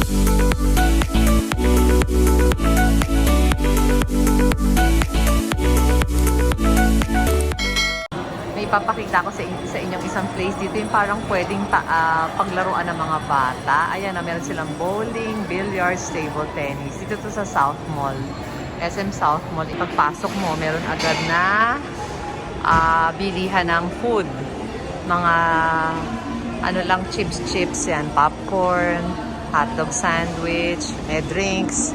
Ipapakita ko sa inyong isang place dito yung parang pwedeng paglaruan ng mga bata. Ayan na, meron silang bowling, billiards, table tennis. Dito to sa South Mall. SM South Mall. Ipagpasok mo, meron agad na bilihan ng food. Mga ano lang, chips yan. Popcorn, hotdog sandwich, may drinks.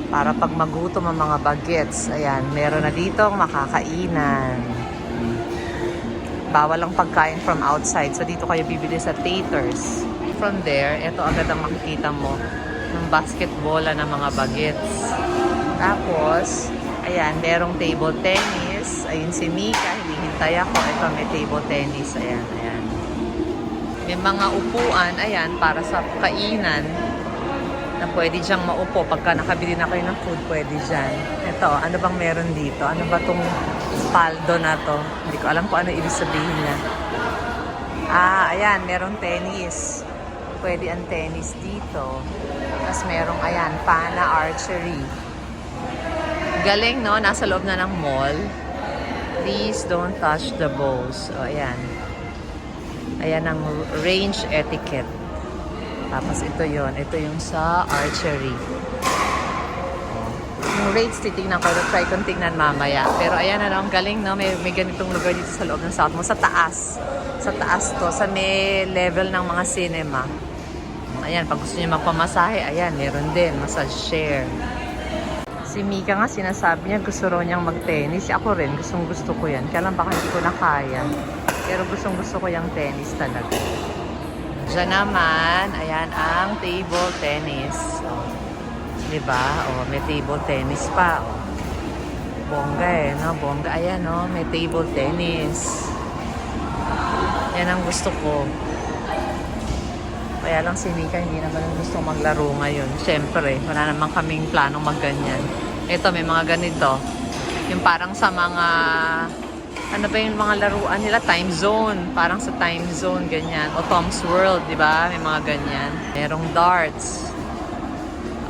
Para pag magutom ang mga bagets. Ayan, meron na dito makakainan. Bawal ang pagkain from outside. So, dito kayo bibili sa Taters. From there, ito agad ang makikita mo ng basketball ng mga bagets. Tapos, ayan, merong table tennis. Ayun si Mika, hinihintay ako. Ito, may table tennis. Ayan, ayan. May mga upuan, ayan, para sa kainan na pwede diyang maupo. Pagka nakabili na kayo ng food, pwede dyan. Ito, ano bang meron dito? Ano ba itong paldo na to? Hindi ko alam kung ano ibig sabihin niya. Ayan, merong tennis. Pwede ang tennis dito. Tapos merong, ayan, pana archery. Galing, no? Nasa loob na ng mall. Please don't touch the balls. O, ayan. Ayan ang range etiquette. Tapos ito yon, ito yung sa archery. Yung rates, titignan ko. Try kong tignan mamaya. Pero ayan na lang, galing, no? May ganitong lugar dito sa loob ng South Mall. Sa taas. Sa taas to. Sa may level ng mga cinema. Ayan, pag gusto niyo magpamasahe, ayan, meron din. Massage chair. Si Mika nga, sinasabi niya, gusto raw niyang mag-tennis. Ako rin, gusto ko yan. Kaya lang baka hindi ko na kaya. Pero gusto ko yung tennis talaga. Diyan naman, ayan ang table tennis. O, diba? O, may table tennis pa. O. Bongga eh, no? Bongga. Ayan, no? May table tennis. Yan ang gusto ko. Kaya lang si Mika, hindi naman gusto maglaro ngayon. Siyempre, wala naman kaming planong magganyan. Ito, may mga ganito. Yung parang sa mga... Ano ba yung mga laruan nila? Time zone. Parang sa time zone, ganyan. O Tom's World, di ba? May mga ganyan. Merong darts.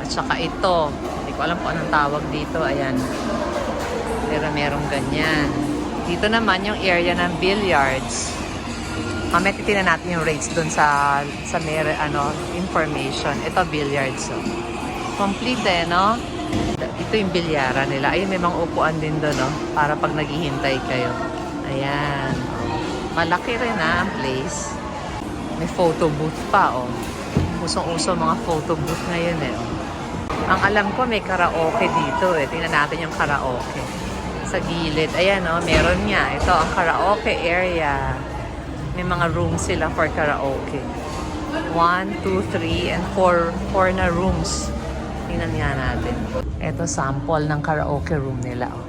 At saka ito. Hindi ko alam kung anong tawag dito. Ayan. Pero merong ganyan. Dito naman yung area ng billiards. Mamaya titignan natin yung rates dun sa information. Ito, billiards. So. Complete eh, no? Ito yung bilyara nila. Ayun, may mga upuan din doon, no? Para pag naghihintay kayo. Ayan. Malaki rin ang place. May photo booth pa, oh. Usong-uso mga photo booth ngayon, eh. Oh. Ang alam ko, may karaoke dito, eh. Tingnan natin yung karaoke. Sa gilid. Ayan, oh. Meron nga. Ito, ang karaoke area. May mga rooms sila for karaoke. 1, 2, 3, and 4 na rooms. Tingnan nga natin. Ito, sample ng karaoke room nila, oh.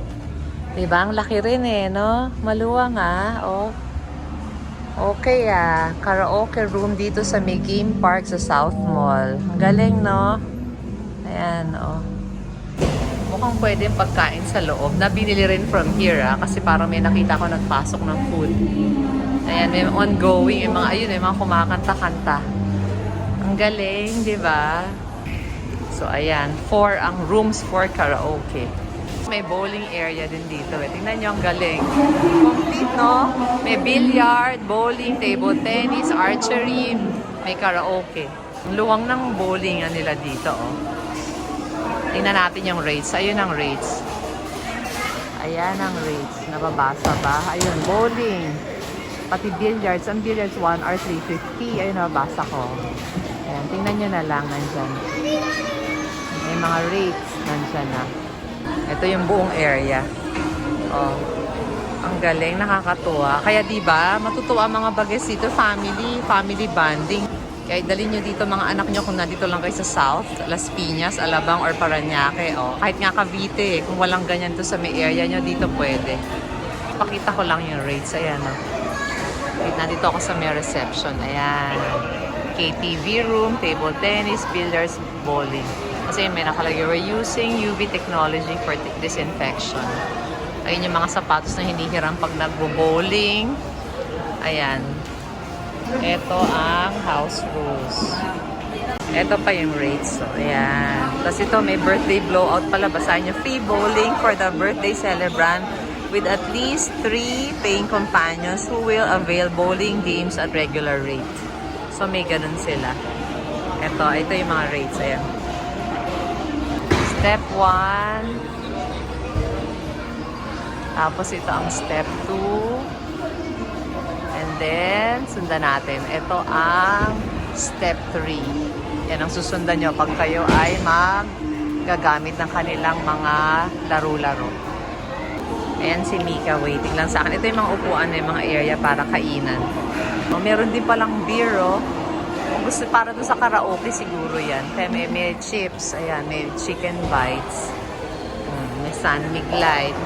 Diba? Ang laki rin eh, no? Maluwang oh. Okay karaoke room dito sa may game park sa South Mall. Ang galing, no? Ayan, oh. Mukhang pwede pagkain sa loob. Nabinili rin from here, kasi parang may nakita ko nagpasok ng food. Ayan, may ongoing. Yung mga, ayun, may mga kumakanta-kanta. Ang galing, diba? So, ayan. 4 ang rooms for karaoke. May bowling area din dito. Tingnan nyo ang galing. Complete, no? May billiard, bowling, table tennis, archery, may karaoke. Ang luwang ng bowling nila dito, oh. Tingnan natin yung rates. Ayun ang rates. Ayan ang rates. Nababasa ba? Ayun, bowling. Pati billiards. Ang billiards 1 or 350. Ayun, nababasa ko. Ayan, tingnan nyo na lang. Nandyan. May mga rates. Nandyan na. Ito yung buong area. Oh. Ang galing, nakakatuwa. Kaya diba, matutuwa mga bagets dito, family bonding. Kaya dalhin nyo dito mga anak nyo kung nandito lang kayo sa South, Las Piñas, Alabang, or Parañaque. Oh. Kahit nga Cavite, kung walang ganyan to sa may area nyo, dito pwede. Pakita ko lang yung rates. Ayan, oh. Nandito ako sa may reception. Ayan. KTV room, table tennis, billiards, bowling. Kasi may nakalagay, we're using UV technology for disinfection. Ayun yung mga sapatos na hindi hiram pag nagbo-bowling. Ayan. Ito ang house rules. Ito pa yung rates. So, ayan. Tapos ito, may birthday blowout pala. Basahin nyo. Free bowling for the birthday celebrant with at least 3 paying companions who will avail bowling games at regular rate. So, may ganun sila. Ito yung mga rates. Ayan. Step 1. Tapos ito ang step 2. And then, sundan natin. Ito ang step 3. Yan ang susundan nyo pag kayo ay gagamit ng kanilang mga laro-laro. Ayan si Mika waiting lang sa akin. Ito yung mga upuan na yung mga area para kainan. Meron din palang beer, oh. Kung gusto para doon sa karaoke siguro yan. Kaya may chips. Ayan, may chicken bites. May San Mig Light.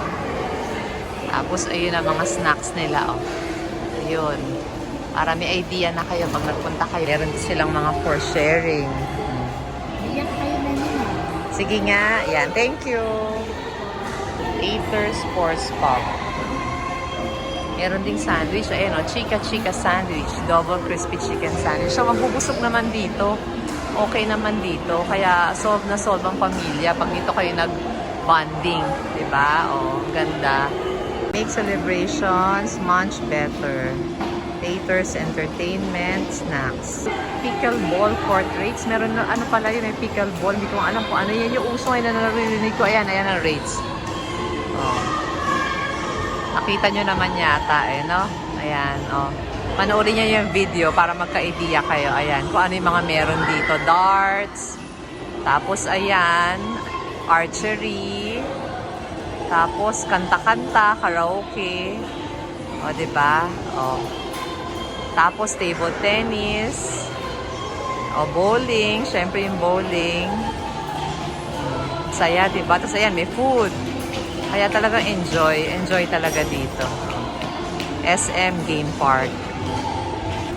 Tapos ayun ang mga snacks nila, oh. Ayun. Para may idea na kayo pag nagpunta kayo. Meron din silang mga for sharing. Iyak kayo na yun. Sige nga. Yan. Thank you. Aether Sports Pub. Meron ding sandwich. Ayan o. Chica sandwich. Double crispy chicken sandwich. So, magbubusog naman dito. Okay naman dito. Kaya solve na solve ang pamilya pag dito kayo nag-bonding. Diba? O, ganda. Make celebrations much better. Theaters, entertainment, snacks. Pickleball court rates. Meron na, ano pala yun, may pickleball. Hindi ko alam kung ano yan. Yung uso ngayon na narinig ko. Ayan ang rates. Oh. Nakita nyo naman yata no? Ayan, oh. Panoorin nyo yung video para magka-idea kayo. Ayan, kung ano yung mga meron dito. Darts. Tapos, ayan, archery. Tapos, kanta-kanta, karaoke. O, diba? O. Tapos, table tennis. O, bowling. Siyempre yung bowling. Saya, diba? Tapos, ayan, may food. Kaya talagang enjoy. Enjoy talaga dito. SM Game Park.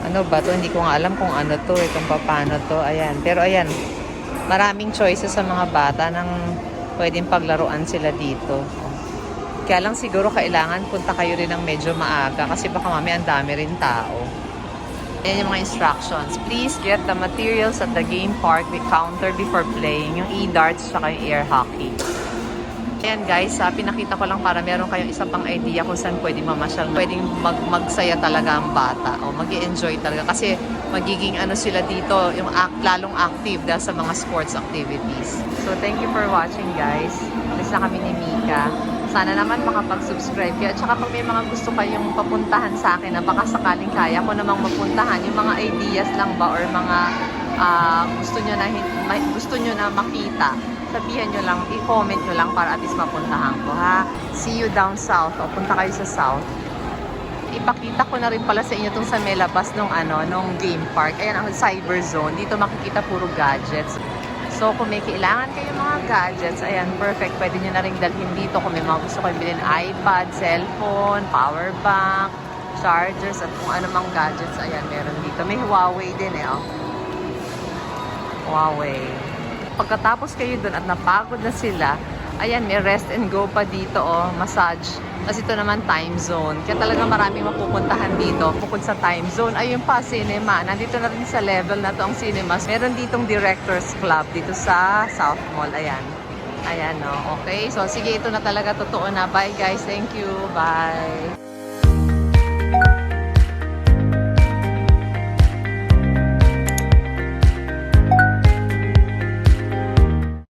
Ano ba to? Hindi ko nga alam kung ano to. Kung paano to. Ayan. Pero, ayan. Maraming choices sa mga bata ng pwedeng paglaruan sila dito. Kaya lang siguro kailangan punta kayo rin ng medyo maaga kasi baka mamaya ang dami rin tao. Ayan yung mga instructions. Please get the materials at the game park with counter before playing. Yung e-darts at yung air hockey. Ayan guys, pinakita ko lang para meron kayong isa pang idea kung saan pwedeng mamasyal. Pwedeng magsaya talaga ang bata o mag-i-enjoy talaga. Kasi magiging ano sila dito, yung lalong active dahil sa mga sports activities. So thank you for watching guys. Alis na kami ni Mika. Sana naman makapag-subscribe kayo. At saka pag may mga gusto kayong papuntahan sa akin na baka sakaling kaya ko namang mapuntahan, yung mga ideas lang ba or mga gusto nyo na makita, sabihan nyo lang, i-comment nyo lang para at least mapuntahan ko, ha? See you down south. O, punta kayo sa south. Ipakita ko na rin pala sa inyo itong sa may labas nung game park. Ayan ang cyber zone. Dito makikita puro gadgets. So, kung may kailangan kayong mga gadgets, ayan, perfect. Pwede nyo na rin dalhin dito kung may mga gusto kayo bilhin iPad, cellphone, power bank, chargers, at kung ano mang gadgets, ayan, meron dito. May Huawei din oh. Huawei. Pagkatapos kayo dun at napagod na sila, ayan, may rest and go pa dito, oh, massage. Tapos ito naman time zone. Kaya talaga maraming mapupuntahan dito. Bukod sa time zone, ayun pa, cinema. Nandito na rin sa level na to ang cinemas. Meron ditong Directors Club dito sa South Mall. Ayan. Ayan, no. Okay. So, sige, ito na talaga totoo na. Bye, guys. Thank you. Bye.